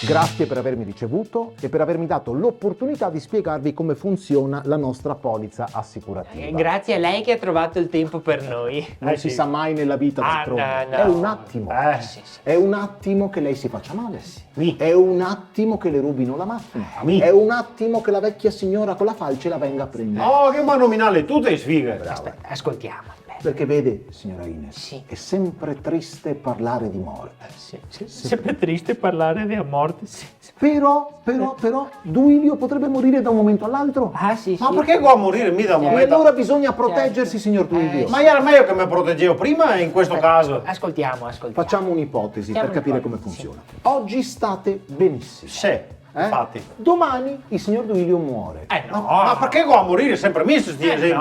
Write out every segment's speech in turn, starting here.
Grazie per avermi ricevuto e per avermi dato l'opportunità di spiegarvi come funziona la nostra polizza assicurativa. Grazie a lei che ha trovato il tempo per noi. Non si sa mai nella vita, d'altronde. no. È un attimo. Sì, sì. È un attimo che lei si faccia male. Sì. È un attimo che le rubino la macchina. È un attimo che la vecchia signora con la falce la venga a prendere. Oh, che va a nominare tutte le sfighe. Ascoltiamo. Perché vede, signora Ines, Sì. è sempre triste parlare di morte. Sempre triste parlare di morte. Però, Duilio potrebbe morire da un momento all'altro. Ah, sì, Ma perché qua a morire mi da un E momento? allora bisogna proteggersi, signor Duilio. Ma era meglio che mi proteggevo prima in questo caso. Ascoltiamo. Facciamo un'ipotesi per Facciamo capire come un'ipotesi, funziona. Oggi state benissimo. Sì, infatti. Domani il signor Duilio muore. No. Ma perché qua a morire sempre messo sti esempi?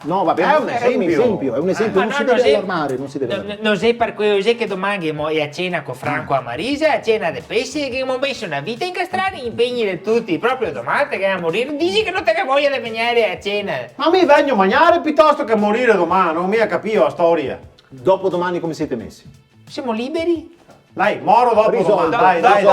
No, va bene, È un esempio. è un esempio, non si deve allarmare, non si deve allarmare. Non sei per così che domani è a cena con Franco a Marisa, a cena di pesce, che mi ho messo una vita a incastrare gli impegni di tutti, proprio domani che a morire, dici che non te ne voglia di venire a cena. Ma mi vengo a mangiare piuttosto che morire domani, non mi ha capito la storia. Dopodomani come siete messi? Siamo liberi? Dai, moro dopo Risolto. domani. Dai,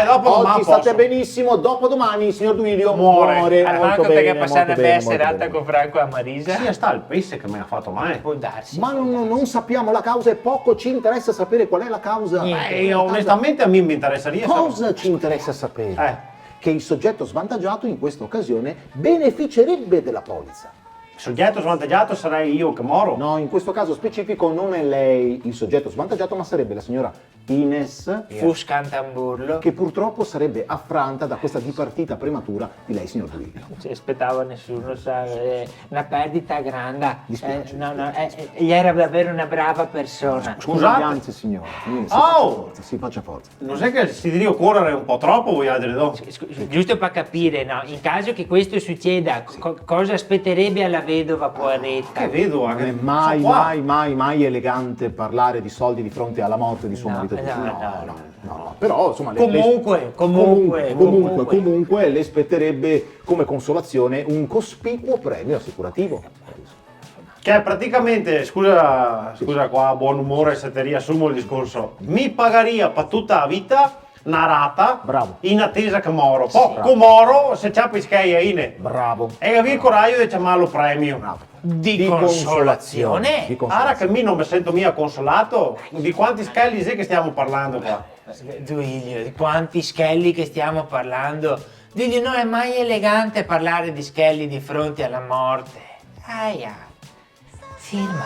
dopo domani Oggi state posso. benissimo, dopodomani il signor Duilio Muore. muore. Manco Molto te che bene, passare molto una bella bene, molto serata bene. con Franco a Marisa? Sì, sta il pesce che mi ha fatto male. Può darsi. Ma non sappiamo la causa e poco ci interessa sapere qual è la causa. Onestamente a me mi interessaria Cosa ci interessa sapere? Che il soggetto svantaggiato in questa occasione beneficerebbe della polizza. Il soggetto svantaggiato sarei io che moro. No, in questo caso specifico non è lei il soggetto svantaggiato, ma sarebbe la signora Ines, Fuscantamburlo. che purtroppo sarebbe affranta da questa dipartita prematura di lei, signor Duilio. Non si aspettava nessuno, sa, una perdita grande. Dispiace, Gli era davvero una brava persona. Scusate. Anzi, signora. Si faccia forza. Non sai che si deve correre un po' troppo voi altri no? Giusto per capire, no? In caso che questo succeda, cosa aspetterebbe alla vedova Poiretta? Che vedo Non anche. è mai elegante parlare di soldi di fronte alla morte di suo marito. No. Però, insomma, comunque le spetterebbe come consolazione un cospicuo premio assicurativo. Che è praticamente, scusa qua, buon umore se ti riassumo il discorso, mi pagaria per tutta la vita una rata. Bravo. In attesa che moro. Poi moro se c'è pischeia ine. Bravo. E avere il coraggio di chiamarlo premio. Bravo. Di consolazione? Di Ora che mi non mi sento mia consolato, di quanti schelli sei che stiamo parlando qua? Duilio, di quanti schelli che stiamo parlando? Duilio, non è mai elegante parlare di schelli di fronte alla morte. Aia, firma.